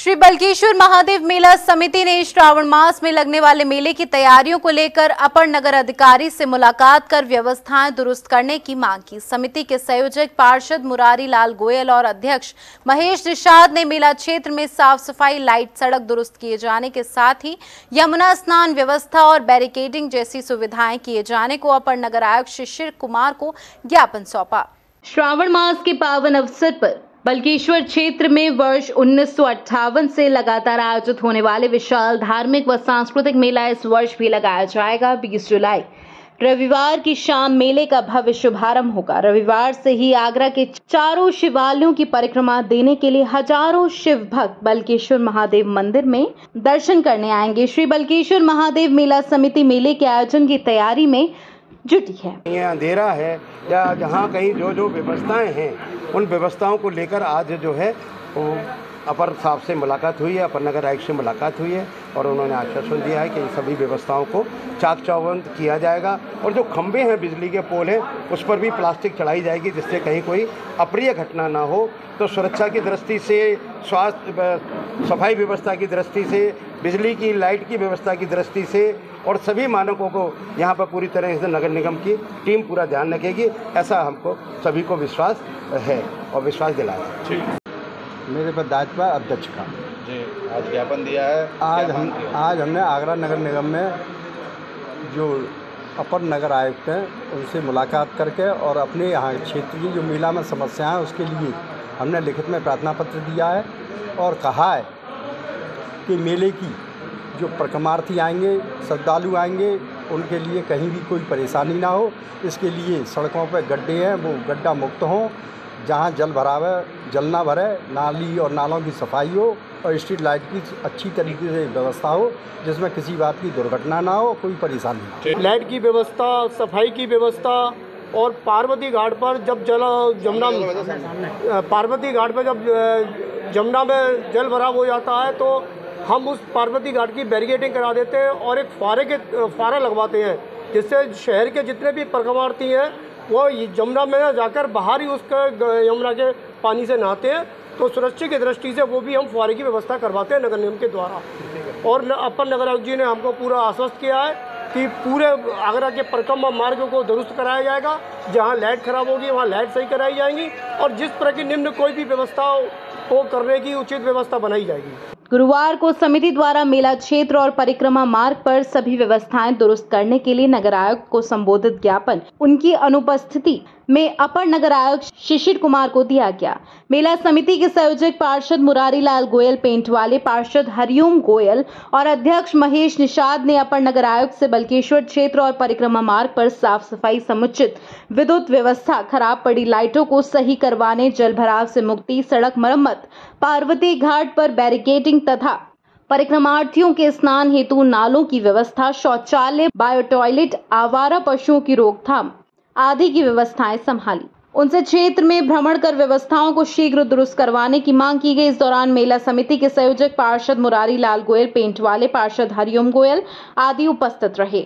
श्री बल्केश्वर महादेव मेला समिति ने श्रावण मास में लगने वाले मेले की तैयारियों को लेकर अपर नगर अधिकारी से मुलाकात कर व्यवस्थाएं दुरुस्त करने की मांग की। समिति के संयोजक पार्षद मुरारी लाल गोयल और अध्यक्ष महेश निषाद ने मेला क्षेत्र में साफ सफाई, लाइट, सड़क दुरुस्त किए जाने के साथ ही यमुना स्नान व्यवस्था और बैरिकेडिंग जैसी सुविधाएं किए जाने को अपर नगर आयुक्त शिशिर कुमार को ज्ञापन सौंपा। श्रावण मास के पावन अवसर पर बल्केश्वर क्षेत्र में वर्ष 1958 से लगातार आयोजित होने वाले विशाल धार्मिक व सांस्कृतिक मेला इस वर्ष भी लगाया जाएगा। 20 जुलाई रविवार की शाम मेले का भव्य शुभारंभ होगा। रविवार से ही आगरा के चारों शिवालयों की परिक्रमा देने के लिए हजारों शिव भक्त बल्केश्वर महादेव मंदिर में दर्शन करने आएंगे। श्री बल्केश्वर महादेव मेला समिति मेले के आयोजन की तैयारी में जुटी है। ये अंधेरा है या जहाँ कहीं जो व्यवस्थाएं हैं उन व्यवस्थाओं को लेकर आज जो है वो अपर साहब से मुलाकात हुई है, अपर नगर आयुक्त से मुलाकात हुई है और उन्होंने आश्वासन दिया है कि इन सभी व्यवस्थाओं को चाक चौबंद किया जाएगा और जो खंभे हैं, बिजली के पोल हैं, उस पर भी प्लास्टिक चढ़ाई जाएगी जिससे कहीं कोई अप्रिय घटना ना हो। तो सुरक्षा की दृष्टि से, स्वास्थ्य सफाई व्यवस्था की दृष्टि से, बिजली की लाइट की व्यवस्था की दृष्टि से और सभी मानकों को यहाँ पर पूरी तरह से नगर निगम की टीम पूरा ध्यान रखेगी, ऐसा हमको सभी को विश्वास है और विश्वास दिलाया। मेरे पर दायित्व है अध्यक्ष का जी। आज ज्ञापन दिया है। आज हमने आगरा नगर निगम में जो अपर नगर आयुक्त हैं उनसे मुलाकात करके और अपने यहाँ क्षेत्र की जो मेला में समस्याएं हैं उसके लिए हमने लिखित में प्रार्थना पत्र दिया है और कहा है कि मेले की जो परिक्रमार्थी आएंगे, श्रद्धालु आएंगे, उनके लिए कहीं भी कोई परेशानी ना हो, इसके लिए सड़कों पर गड्ढे हैं वो गड्ढा मुक्त हों, जहाँ जल भराव है जल ना भरे, नाली और नालों की सफाई हो और स्ट्रीट लाइट की अच्छी तरीके से व्यवस्था हो जिसमें किसी बात की दुर्घटना ना हो, कोई परेशानी ना हो। लाइट की व्यवस्था, सफाई की व्यवस्था और पार्वती घाट पर जब पार्वती घाट पर जब जमुना में जल भराव हो जाता है तो हम उस पार्वती घाट की बैरिकेडिंग करा देते हैं और एक फारा लगवाते हैं जिससे शहर के जितने भी परिक्रमार्थी हैं वो यमुना में जाकर बाहर ही उसका यमुना के पानी से नहाते हैं। तो सुरक्षा की दृष्टि से वो भी हम फुहारे की व्यवस्था करवाते हैं नगर निगम के द्वारा। और अपर नगर आयुक्त जी ने हमको पूरा आश्वस्त किया है कि पूरे आगरा के परिक्रमा मार्ग को दुरुस्त कराया जाएगा। जहाँ लाइट खराब होगी वहाँ लाइट सही कराई जाएंगी और जिस तरह की निम्न कोई भी व्यवस्था को करने की उचित व्यवस्था बनाई जाएगी। गुरुवार को समिति द्वारा मेला क्षेत्र और परिक्रमा मार्ग पर सभी व्यवस्थाएं दुरुस्त करने के लिए नगर आयुक्त को संबोधित ज्ञापन उनकी अनुपस्थिति में अपर नगर आयुक्त शिशिर कुमार को दिया गया। मेला समिति के संयोजक पार्षद मुरारी लाल गोयल, पेंट वाले पार्षद हरिओम गोयल और अध्यक्ष महेश निषाद ने अपर नगर आयुक्त से बल्केश्वर क्षेत्र और परिक्रमा मार्ग पर साफ सफाई, समुचित विद्युत व्यवस्था, खराब पड़ी लाइटों को सही करवाने, जल भराव से मुक्ति, सड़क मरम्मत, पार्वती घाट पर बैरिकेडिंग तथा परिक्रमार्थियों के स्नान हेतु नालों की व्यवस्था, शौचालय, बायो टॉयलेट, आवारा पशुओं की रोकथाम आदि की व्यवस्थाएं संभाली। उनसे क्षेत्र में भ्रमण कर व्यवस्थाओं को शीघ्र दुरुस्त करवाने की मांग की गई। इस दौरान मेला समिति के संयोजक पार्षद मुरारी लाल गोयल, पेंट वाले पार्षद हरिओम गोयल आदि उपस्थित रहे।